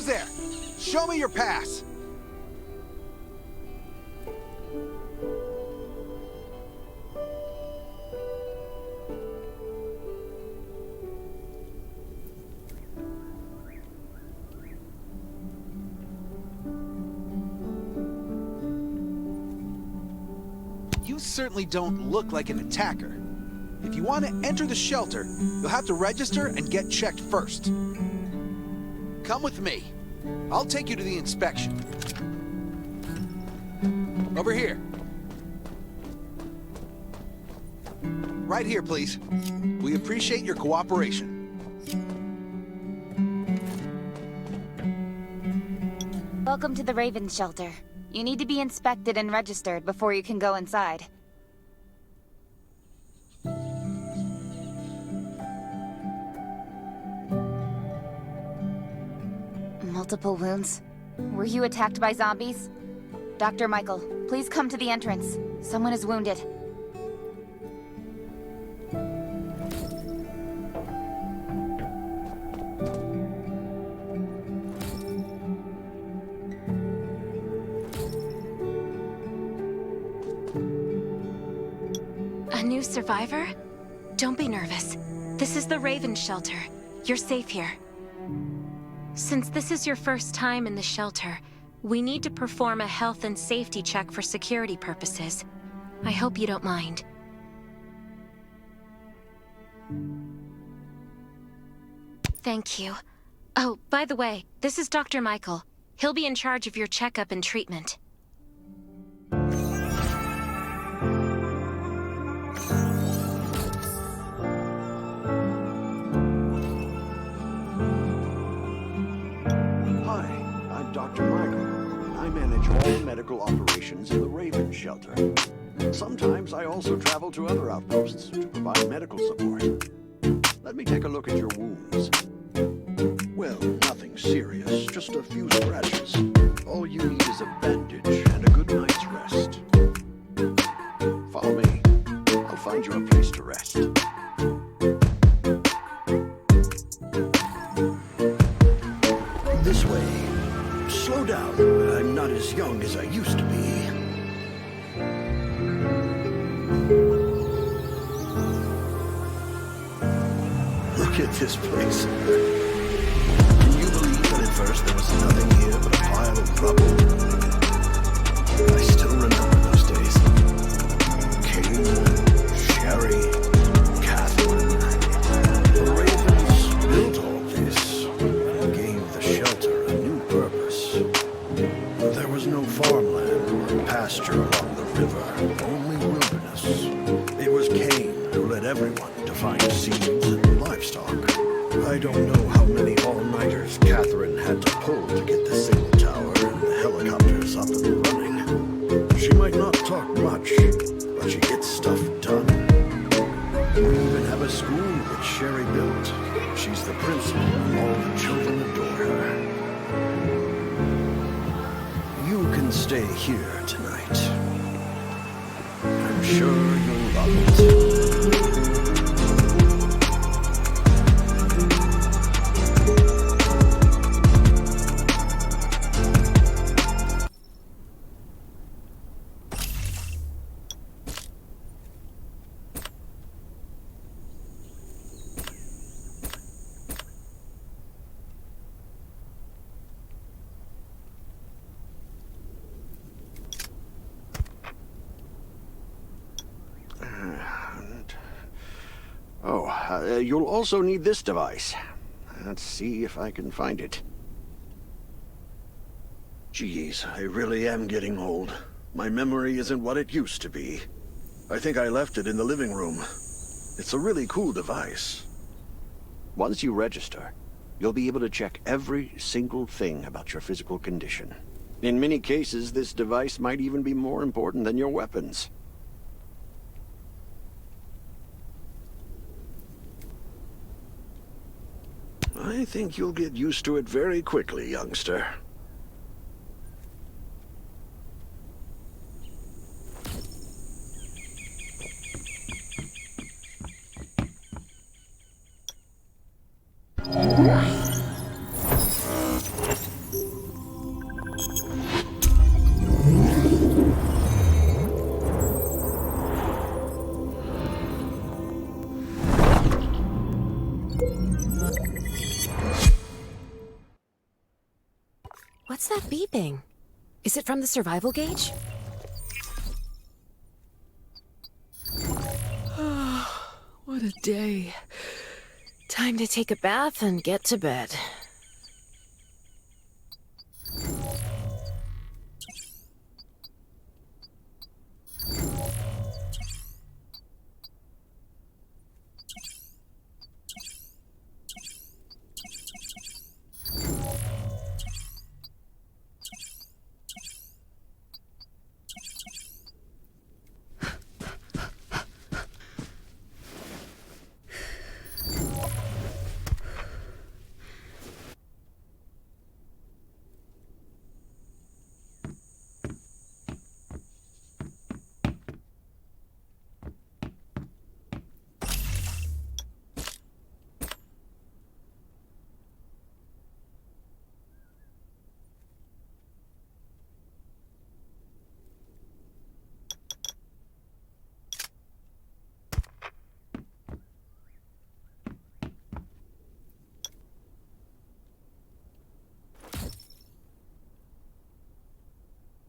Who's there? Show me your pass. You certainly don't look like an attacker. If you want to enter the shelter, you'll have to register and get checked first. Come with me. I'll take you to the inspection. Over here. Right here, please. We appreciate your cooperation. Welcome to the Raven Shelter. You need to be inspected and registered before you can go inside. Multiple wounds. Were you attacked by zombies? Dr. Michael, please come to the entrance. Someone is wounded. A new survivor? Don't be nervous. This is the Raven Shelter. You're safe here. Since this is your first time in the shelter, we need to perform a health and safety check for security purposes. I hope you don't mind. Thank you. Oh, by the way, this is Dr. Michael. He'll be in charge of your checkup and treatment. Dr. Michael. I manage all medical operations in the Raven Shelter. Sometimes I also travel to other outposts to provide medical support. Let me take a look at your wounds. Well, nothing serious, just a few scratches. All you need is a bandage and a good night's rest. Follow me. I'll find you a place to rest. This way. Slow down. I'm not as young as I used to be. Look at this place. Can you believe that at first there was nothing here but a pile of rubble? I still remember those days. Kane, Sherry, Catherine. The Ravens built all this and gave the shelter a new purpose. There was no farmland or pasture along the river, only wilderness. It was Kane who led everyone to find seeds and livestock. I don't know how many all-nighters Catherine had to pull to get the signal tower and the helicopters up and running. She might not talk much, but she gets stuff done. We even have a school that Sherry built. She's the principal and all the children adore her. You can stay here tonight. I'm sure you'll love it. You'll also need this device. Let's see if I can find it. Geez, I really am getting old. My memory isn't what it used to be. I think I left it in the living room. It's a really cool device. Once you register, you'll be able to check every single thing about your physical condition. In many cases, this device might even be more important than your weapons. I think you'll get used to it very quickly, youngster. What's that beeping? Is it from the survival gauge? What a day. Time to take a bath and get to bed.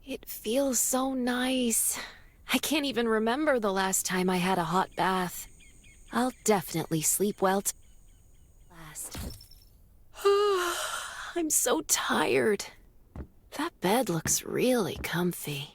It feels so nice. I can't even remember the last time I had a hot bath. I'll definitely sleep well last. I'm so tired. That bed looks really comfy.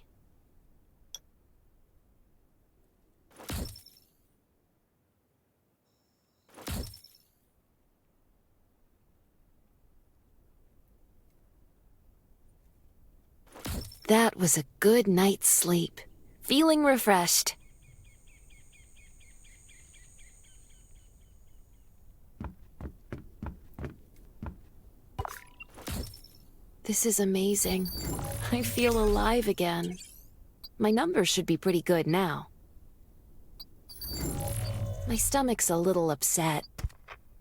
That was a good night's sleep. Feeling refreshed. This is amazing. I feel alive again. My numbers should be pretty good now. My stomach's a little upset.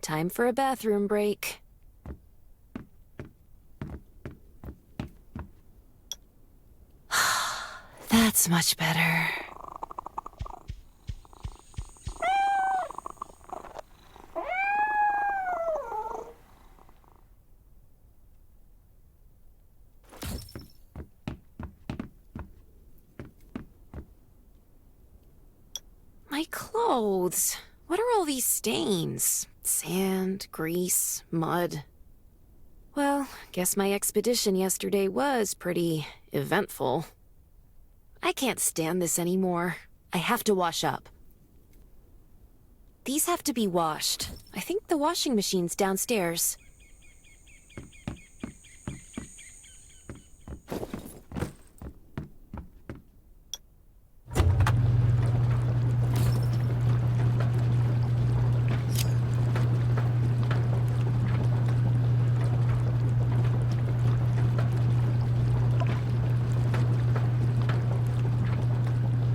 Time for a bathroom break. That's much better. My clothes. What are all these stains? Sand, grease, mud. Well, guess my expedition yesterday was pretty eventful. I can't stand this anymore. I have to wash up. These have to be washed. I think the washing machine's downstairs.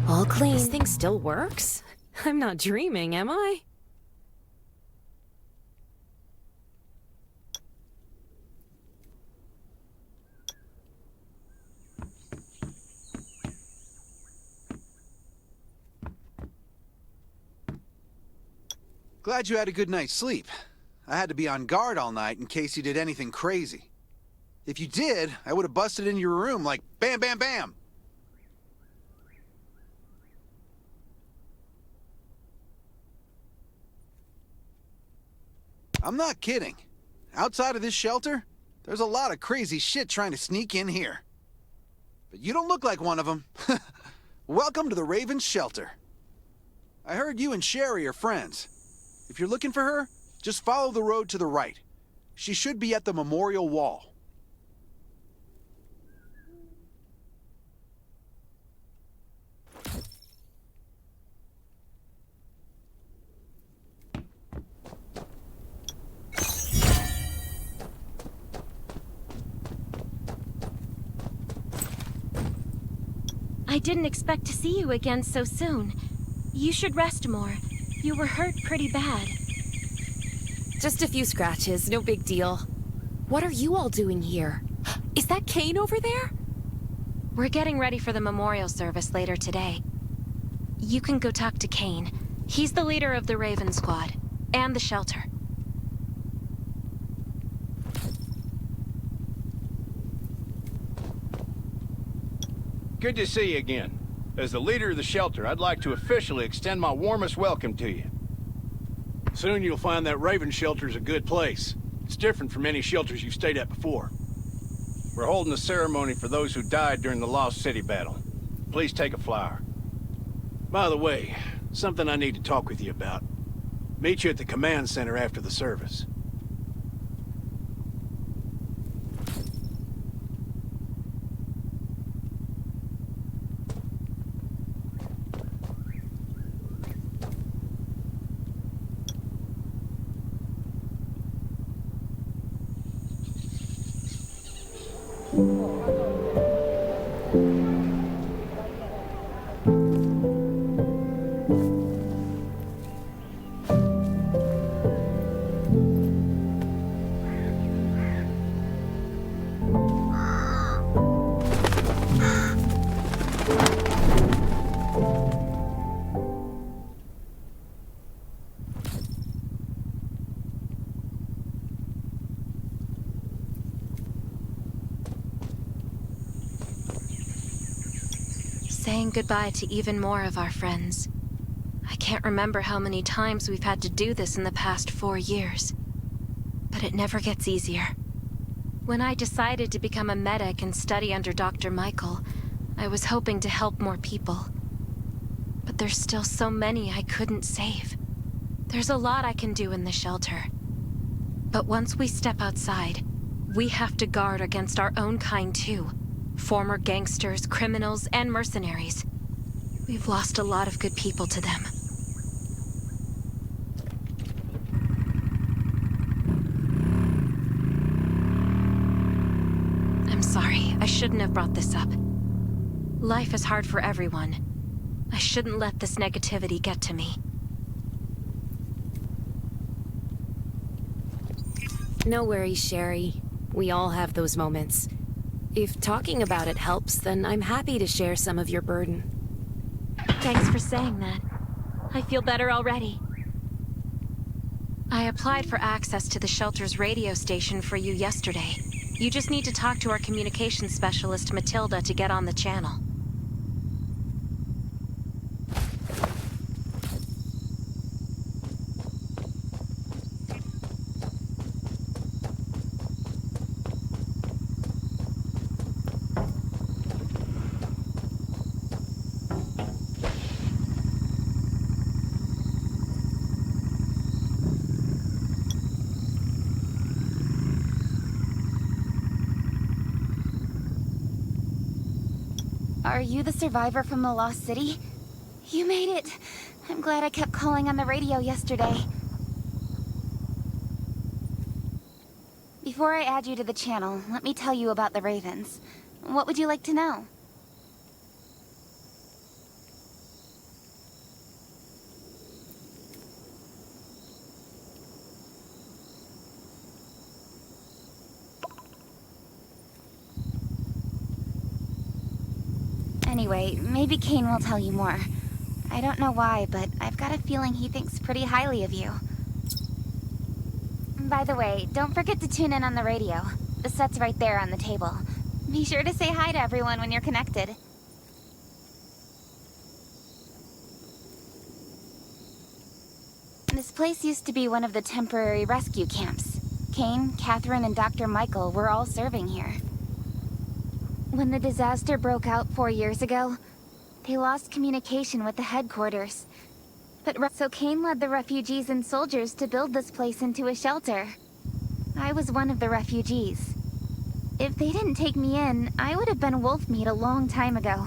All clean. This thing still works? I'm not dreaming, am I? Glad you had a good night's sleep. I had to be on guard all night in case you did anything crazy. If you did, I would have busted in your room like bam, bam, bam. I'm not kidding. Outside of this shelter, there's a lot of crazy shit trying to sneak in here. But you don't look like one of them. Welcome to the Raven's shelter. I heard you and Sherry are friends. If you're looking for her, just follow the road to the right. She should be at the memorial wall. I didn't expect to see you again so soon. You should rest more. You were hurt pretty bad. Just a few scratches, no big deal. What are you all doing here? Is that Kane over there? We're getting ready for the memorial service later today. You can go talk to Kane. He's the leader of the Raven Squad, and the shelter. Good to see you again. As the leader of the shelter, I'd like to officially extend my warmest welcome to you. Soon you'll find that Raven shelter's a good place. It's different from any shelters you've stayed at before. We're holding a ceremony for those who died during the Lost City battle. Please take a flower. By the way, something I need to talk with you about. Meet you at the command center after the service. Saying goodbye to even more of our friends. I can't remember how many times we've had to do this in the past 4 years. But it never gets easier. When I decided to become a medic and study under Dr. Michael, I was hoping to help more people. But there's still so many I couldn't save. There's a lot I can do in the shelter. But once we step outside, we have to guard against our own kind too. Former gangsters, criminals, and mercenaries. We've lost a lot of good people to them. I'm sorry, I shouldn't have brought this up. Life is hard for everyone. I shouldn't let this negativity get to me. No worries, Sherry. We all have those moments. If talking about it helps, then I'm happy to share some of your burden. Thanks for saying that. I feel better already. I applied for access to the shelter's radio station for you yesterday. You just need to talk to our communications specialist, Matilda, to get on the channel. Are you the survivor from the Lost City? You made it! I'm glad I kept calling on the radio yesterday. Before I add you to the channel, let me tell you about the Ravens. What would you like to know? Anyway, maybe Kane will tell you more. I don't know why, but I've got a feeling he thinks pretty highly of you. By the way, don't forget to tune in on the radio. The set's right there on the table. Be sure to say hi to everyone when you're connected. This place used to be one of the temporary rescue camps. Kane, Catherine, and Dr. Michael were all serving here. When the disaster broke out 4 years ago, they lost communication with the headquarters. So Kane led the refugees and soldiers to build this place into a shelter. I was one of the refugees. If they didn't take me in, I would have been wolf meat a long time ago.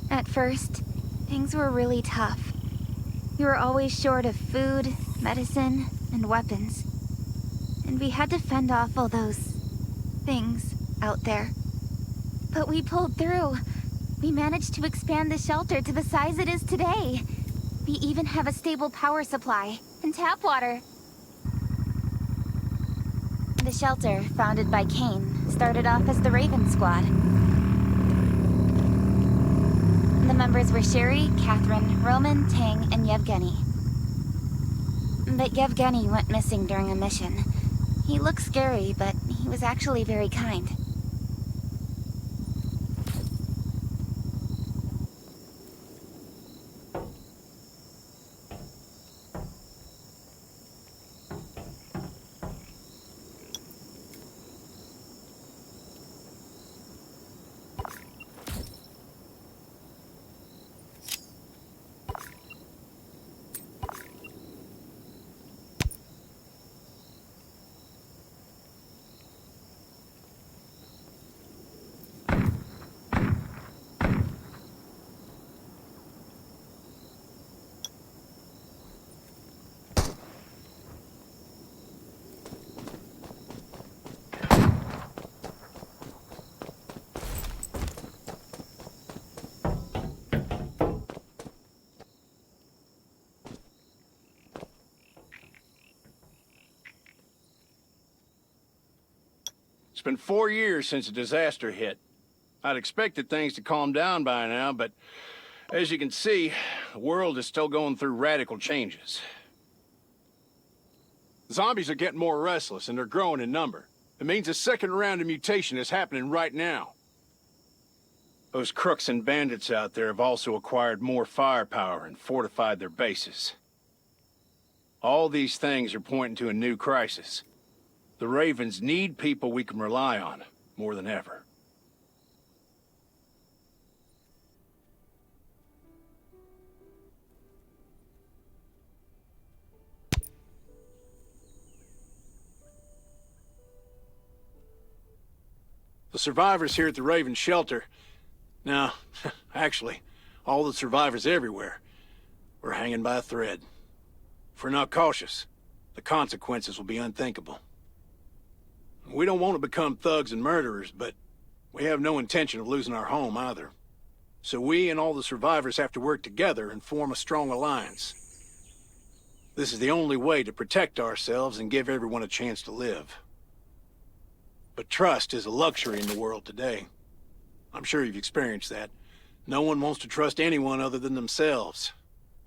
At first, things were really tough. We were always short of food, medicine, and weapons. And we had to fend off all those things out there. But we pulled through. We managed to expand the shelter to the size it is today. We even have a stable power supply and tap water. The shelter, founded by Kane, started off as the Raven Squad. The members were Sherry, Catherine, Roman, Tang, and Yevgeny. But Yevgeny went missing during a mission. He looked scary, but he was actually very kind. It's been 4 years since a disaster hit. I'd expected things to calm down by now, but as you can see, the world is still going through radical changes. Zombies are getting more restless, and they're growing in number. It means a second round of mutation is happening right now. Those crooks and bandits out there have also acquired more firepower and fortified their bases. All these things are pointing to a new crisis. The Ravens need people we can rely on, more than ever. The survivors here at the Raven shelter... No, actually, all the survivors everywhere. We're hanging by a thread. If we're not cautious, the consequences will be unthinkable. We don't want to become thugs and murderers, but we have no intention of losing our home either. So we and all the survivors have to work together and form a strong alliance. This is the only way to protect ourselves and give everyone a chance to live. But trust is a luxury in the world today. I'm sure you've experienced that. No one wants to trust anyone other than themselves.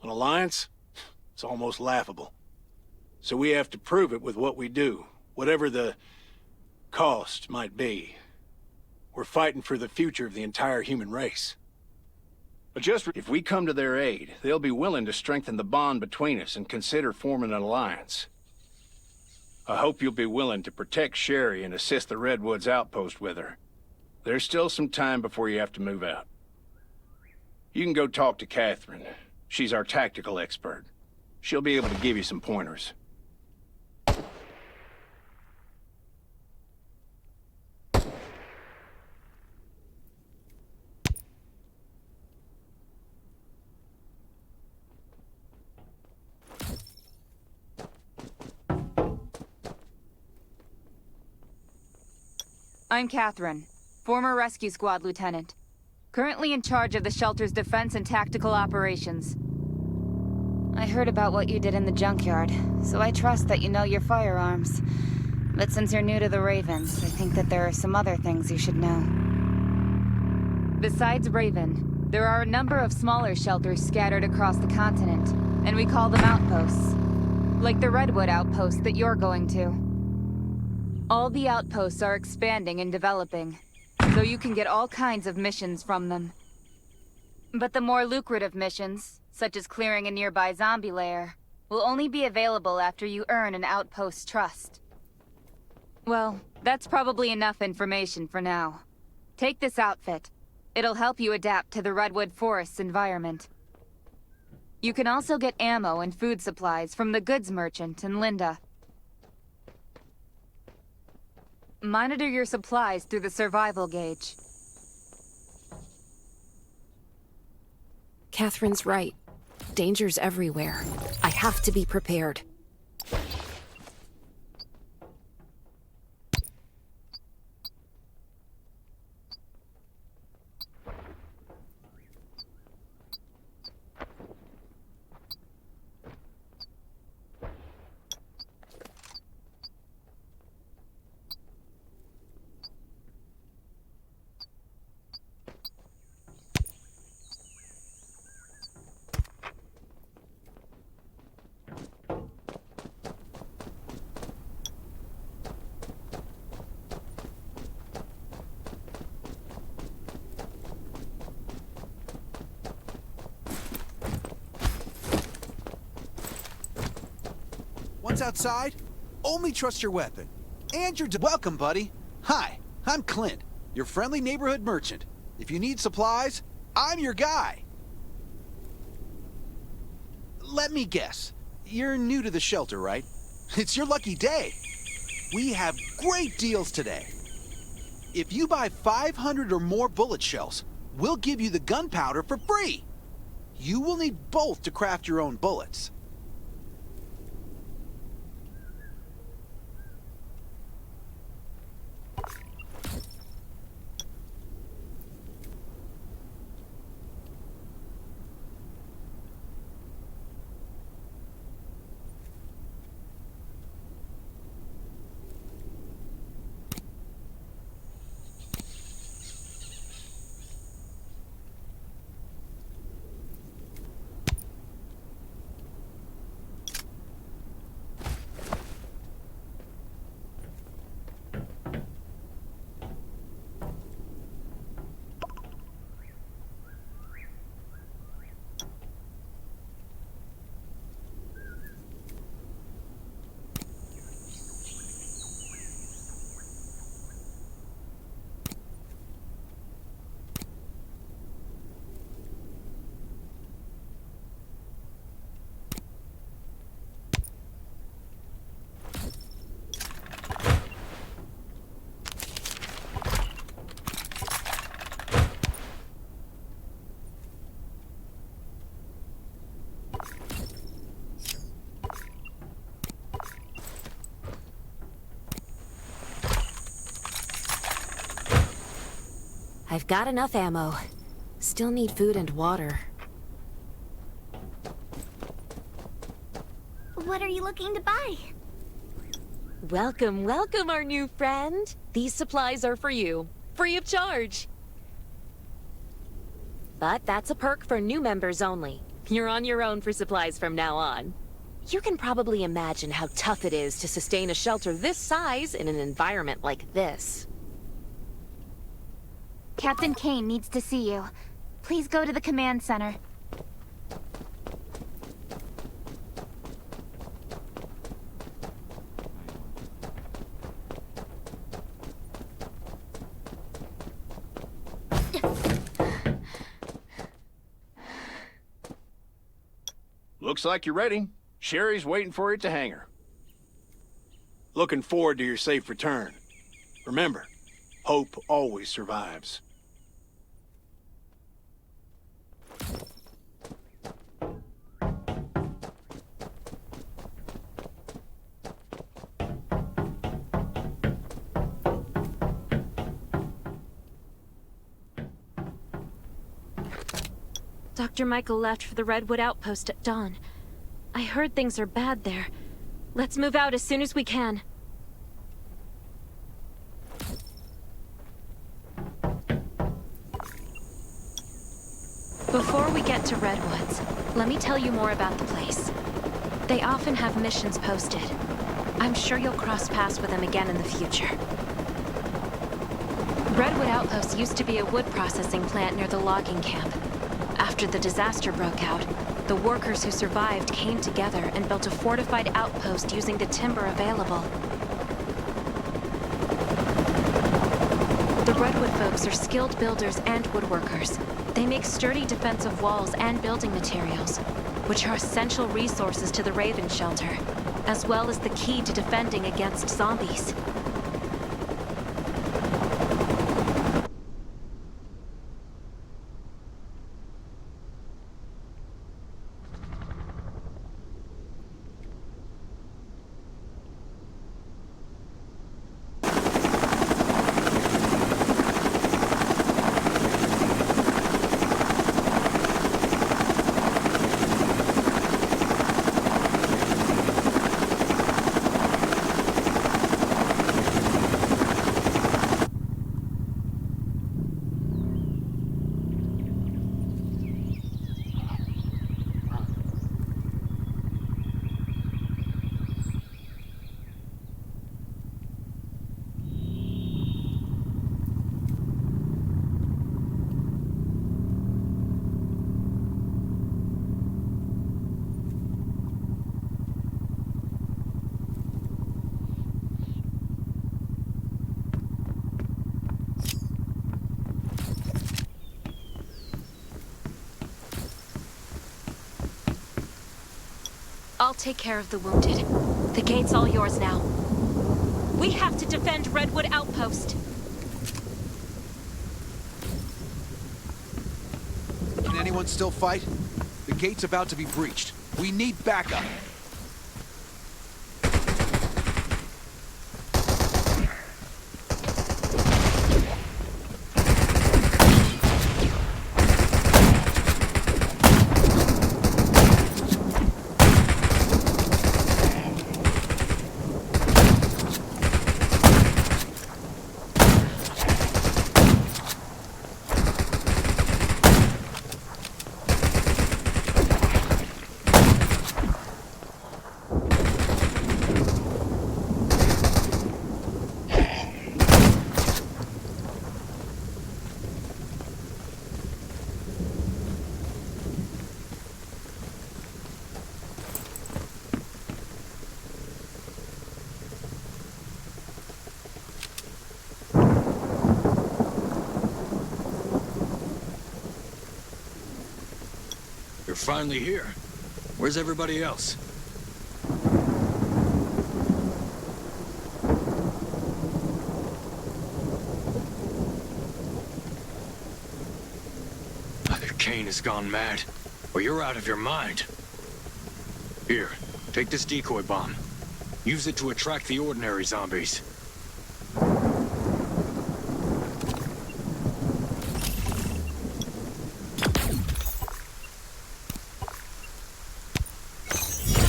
An alliance? It's almost laughable. So we have to prove it with what we do, whatever the cost might be. We're fighting for the future of the entire human race. But just if we come to their aid, they'll be willing to strengthen the bond between us and consider forming an alliance. I hope you'll be willing to protect Sherry and assist the Redwoods outpost with her. There's still some time before you have to move out. You can go talk to Catherine. She's our tactical expert. She'll be able to give you some pointers. I'm Catherine, former rescue squad lieutenant. Currently in charge of the shelter's defense and tactical operations. I heard about what you did in the junkyard, so I trust that you know your firearms. But since you're new to the Ravens, I think that there are some other things you should know. Besides Raven, there are a number of smaller shelters scattered across the continent, and we call them outposts. Like the Redwood outpost that you're going to. All the outposts are expanding and developing, so you can get all kinds of missions from them. But the more lucrative missions, such as clearing a nearby zombie lair, will only be available after you earn an outpost's trust. Well, that's probably enough information for now. Take this outfit. It'll help you adapt to the Redwood Forest's environment. You can also get ammo and food supplies from the goods merchant in Linda. Monitor your supplies through the survival gauge. Catherine's right. Danger's everywhere. I have to be prepared. Once outside, only trust your weapon. And your welcome, buddy. Hi, I'm Clint, your friendly neighborhood merchant. If you need supplies, I'm your guy. Let me guess. You're new to the shelter, right? It's your lucky day. We have great deals today. If you buy 500 or more bullet shells, we'll give you the gunpowder for free. You will need both to craft your own bullets. I've got enough ammo. Still need food and water. What are you looking to buy? Welcome, welcome, our new friend. These supplies are for you, free of charge. But that's a perk for new members only. You're on your own for supplies from now on. You can probably imagine how tough it is to sustain a shelter this size in an environment like this. Captain Kane needs to see you. Please go to the command center. Looks like you're ready. Sherry's waiting for you at the hangar. Looking forward to your safe return. Remember, hope always survives. Dr. Michael left for the Redwood outpost at dawn. I heard things are bad there. Let's move out as soon as we can. Before we get to Redwoods, let me tell you more about the place. They often have missions posted. I'm sure you'll cross paths with them again in the future. Redwood Outpost used to be a wood processing plant near the logging camp. After the disaster broke out, the workers who survived came together and built a fortified outpost using the timber available. The Redwood folks are skilled builders and woodworkers. They make sturdy defensive walls and building materials, which are essential resources to the Raven Shelter, as well as the key to defending against zombies. I'll take care of the wounded. The gate's all yours now. We have to defend Redwood Outpost. Can anyone still fight? The gate's about to be breached. We need backup. You're finally here. Where's everybody else? Either Kane has gone mad, or you're out of your mind. Here, take this decoy bomb. Use it to attract the ordinary zombies.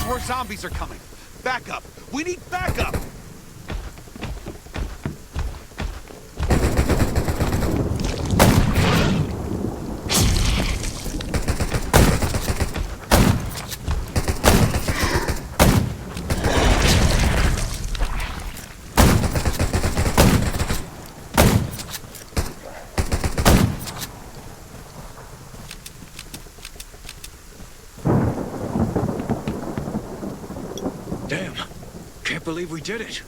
More zombies are coming. Backup. We need backup. Damn. Can't believe we did it.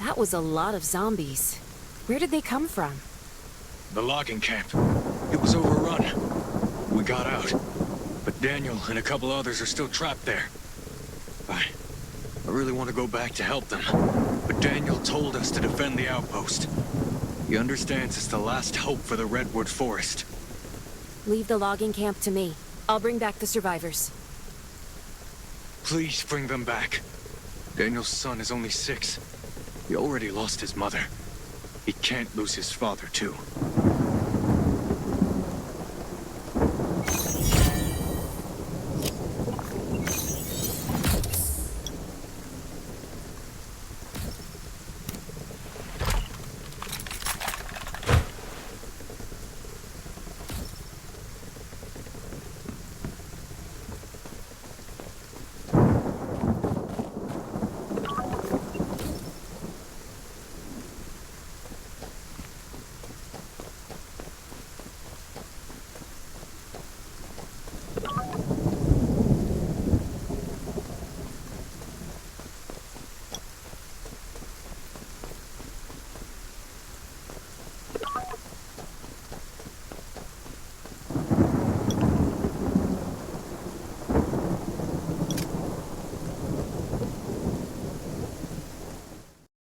That was a lot of zombies. Where did they come from? The logging camp. It was overrun. We got out. But Daniel and a couple others are still trapped there. I really want to go back to help them. But Daniel told us to defend the outpost. He understands it's the last hope for the Redwood Forest. Leave the logging camp to me. I'll bring back the survivors. Please bring them back. Daniel's son is only 6. He already lost his mother. He can't lose his father, too.